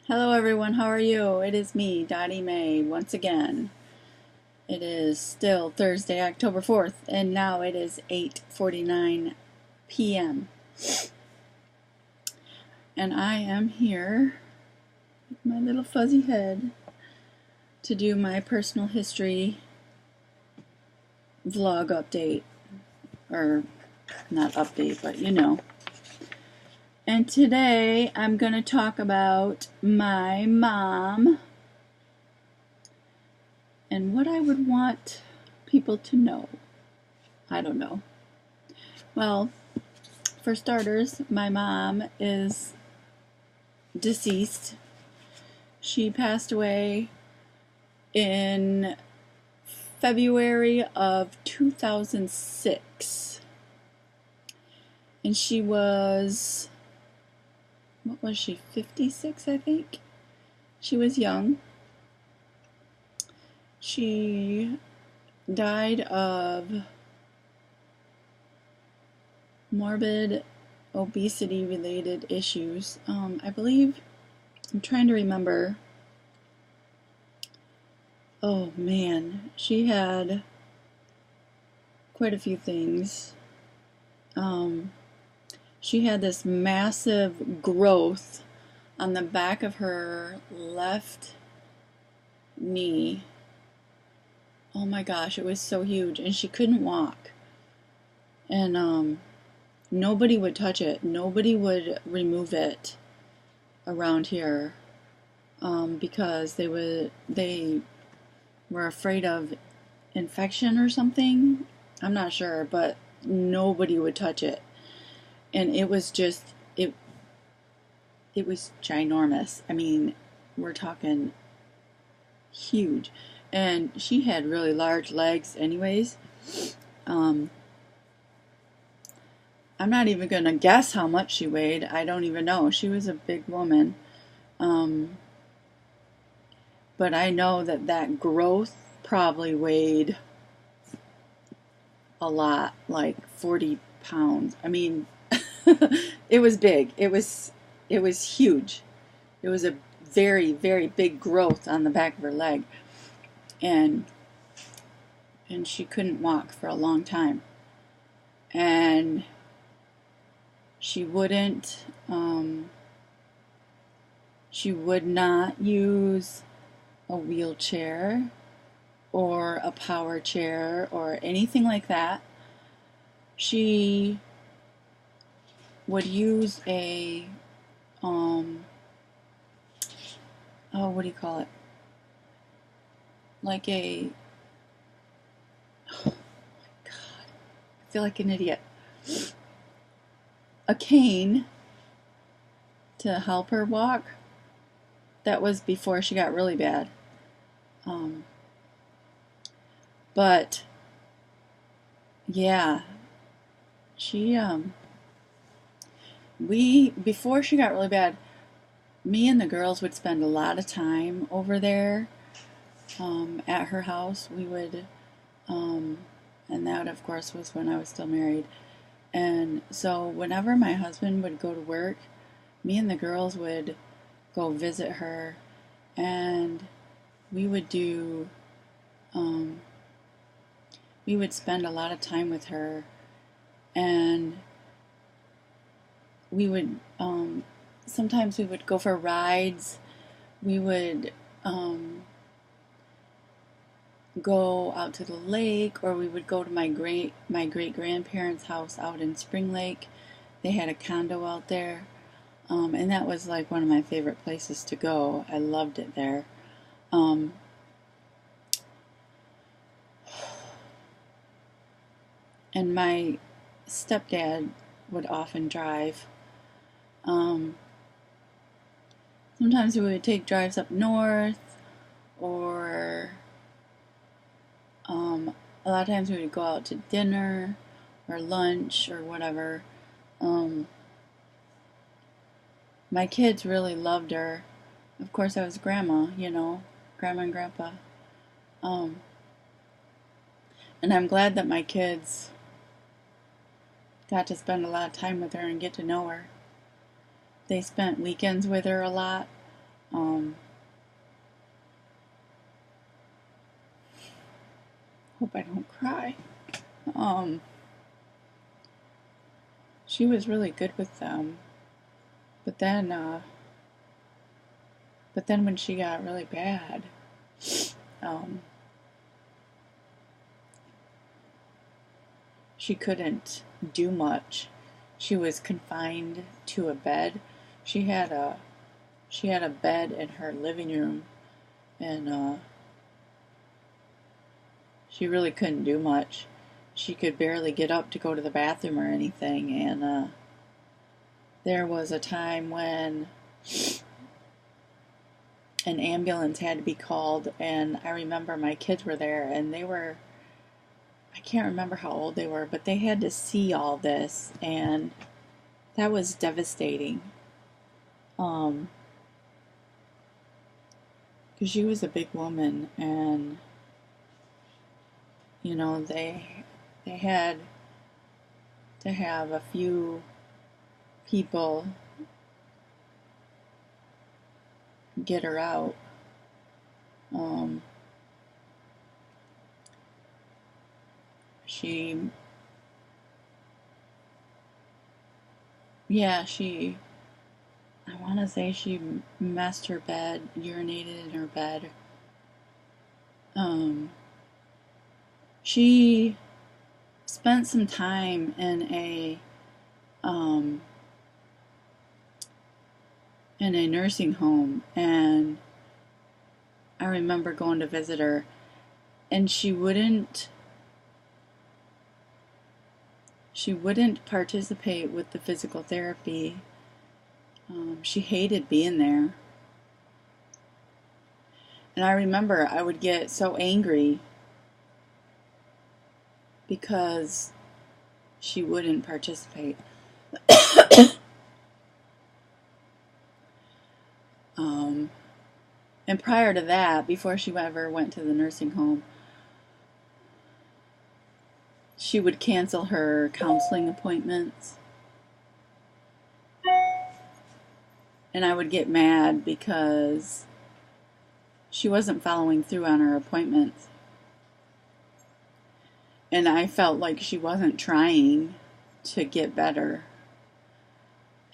Hello everyone, how are you? It is me, Dottie Mae, once again. It is still Thursday, October 4th, and now it is 8:49 p.m. And I am here with my little fuzzy head to do my personal history vlog update. Or, not update, but you know. And today I'm going to talk about my mom and what I would want people to know. I don't know. Well, for starters, my mom is deceased. She passed away in February of 2006. And she was, 56, I think? She was young. She died of morbid obesity related issues. I believe, I'm trying to remember. Oh man, she had quite a few things. She had this massive growth on the back of her left knee. Oh my gosh, it was so huge, and she couldn't walk. And nobody would touch it. Nobody would remove it around here because they were afraid of infection or something. I'm not sure, but nobody would touch it. And it was just, it was ginormous. I mean, we're talking huge. And she had really large legs anyways. I'm not even going to guess how much she weighed. I don't even know. She was a big woman. But I know that growth probably weighed a lot, like 40 pounds. I mean, it was big. It was huge. It was a very, very big growth on the back of her leg. And she couldn't walk for a long time. And she wouldn't, she would not use a wheelchair or a power chair or anything like that. She would use a, what do you call it? Like a, oh my God, I feel like an idiot. A cane to help her walk. That was before she got really bad. But yeah, she before she got really bad, me and the girls would spend a lot of time over there at her house. We would, and that of course was when I was still married. And so whenever my husband would go to work, me and the girls would go visit her, and we would do, we would spend a lot of time with her, and we would, sometimes we would go for rides. We would go out to the lake, or we would go to my great grandparents' house out in Spring Lake. They had a condo out there, and that was like one of my favorite places to go. I loved it there. And my stepdad would often drive. Sometimes we would take drives up north, or a lot of times we would go out to dinner or lunch or whatever. My kids really loved her. Of course, I was grandma, grandma and grandpa. And I'm glad that my kids got to spend a lot of time with her and get to know her. They spent weekends with her a lot. Um, hope I don't cry. She was really good with them, but then when she got really bad, um, she couldn't do much. She was confined to a bed. She had a bed in her living room, and she really couldn't do much. She could barely get up to go to the bathroom or anything, and there was a time when an ambulance had to be called, and I remember my kids were there, and they were, I can't remember how old they were, but they had to see all this, and that was devastating. Because she was a big woman, and you know, they had to have a few people get her out. She, yeah, I want to say she messed her bed, urinated in her bed. She spent some time um, in a nursing home, and I remember going to visit her, and she wouldn't participate with the physical therapy. She hated being there. And I remember I would get so angry because she wouldn't participate. And prior to that, before she ever went to the nursing home, she would cancel her counseling appointments. And I would get mad because she wasn't following through on her appointments. And I felt like she wasn't trying to get better.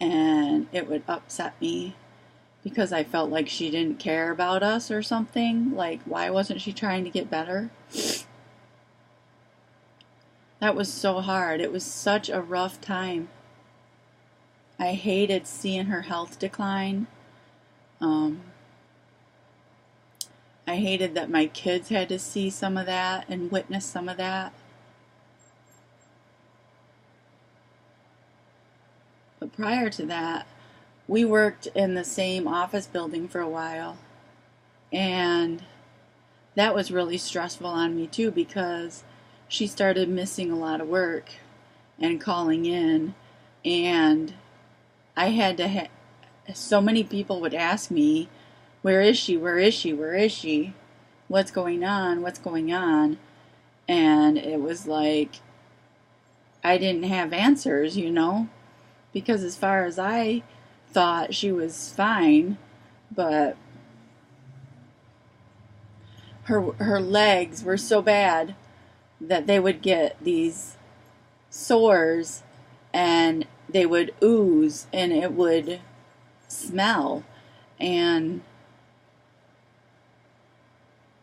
And it would upset me because I felt like she didn't care about us or something. Like, why wasn't she trying to get better? That was so hard. It was such a rough time. I hated seeing her health decline. I hated that my kids had to see some of that and witness some of that. But prior to that, we worked in the same office building for a while. And that was really stressful on me too, because she started missing a lot of work and calling in. And I had to so many people would ask me, where is she? Where is she? Where is she? What's going on? What's going on? And it was like, I didn't have answers, you know, because as far as I thought, she was fine, but her legs were so bad that they would get these sores and they would ooze and it would smell, and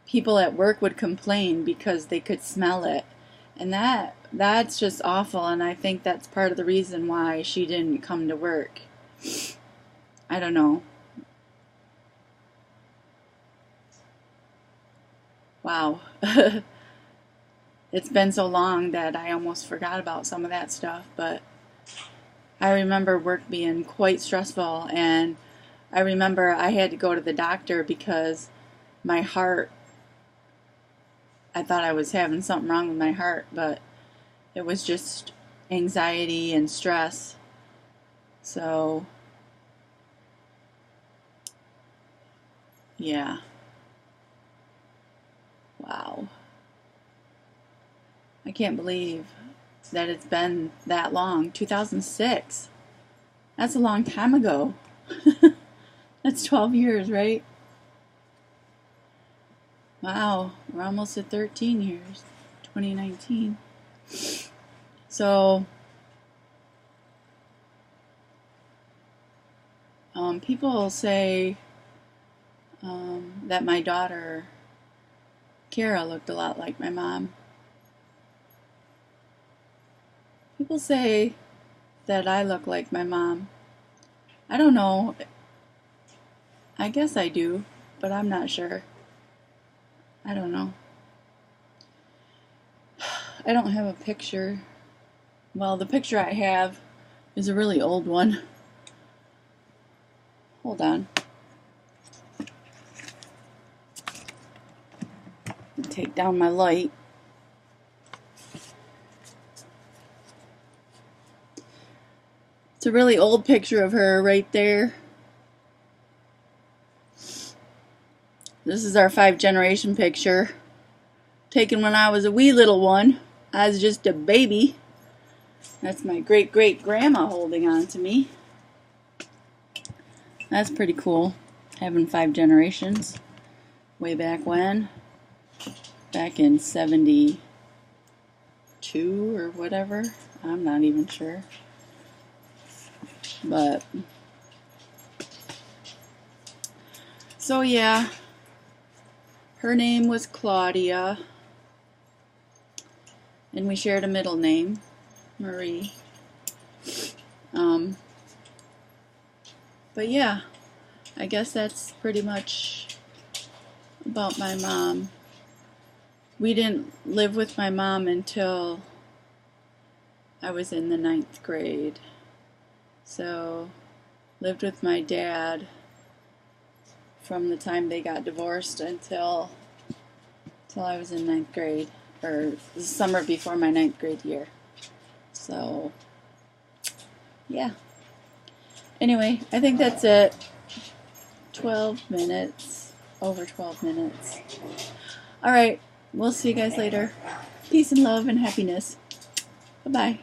people at work would complain because they could smell it, and that's just awful. And I think that's part of the reason why she didn't come to work. I don't know. Wow. It's been so long that I almost forgot about some of that stuff, but I remember work being quite stressful, and I remember I had to go to the doctor because my heart, I thought I was having something wrong with my heart, but it was just anxiety and stress. So, yeah. Wow. I can't believe that it's been that long. 2006. That's a long time ago. That's That's 12 years, right? Wow, we're almost at 13 years. 2019. So, people say that my daughter, Kara, looked a lot like my mom. People say that I look like my mom. I don't know. I guess I do, but I'm not sure. I don't know. I don't have a picture. Well, the picture I have is a really old one. Hold on. Take down my light. It's a really old picture of her right there. This is our 5th-generation picture, taken when I was a wee little one. I was just a baby. That's my great-great-grandma holding on to me. That's pretty cool, having 5 generations. Way back when, back in 72 or whatever, I'm not even sure. But, so yeah, her name was Claudia, and we shared a middle name, Marie. But yeah, I guess that's pretty much about my mom. We didn't live with my mom until I was in the 9th grade. So, lived with my dad from the time they got divorced until I was in 9th grade, or the summer before my 9th grade year. So, yeah. Anyway, I think that's it. 12 minutes. Over 12 minutes. Alright, we'll see you guys later. Peace and love and happiness. Bye-bye.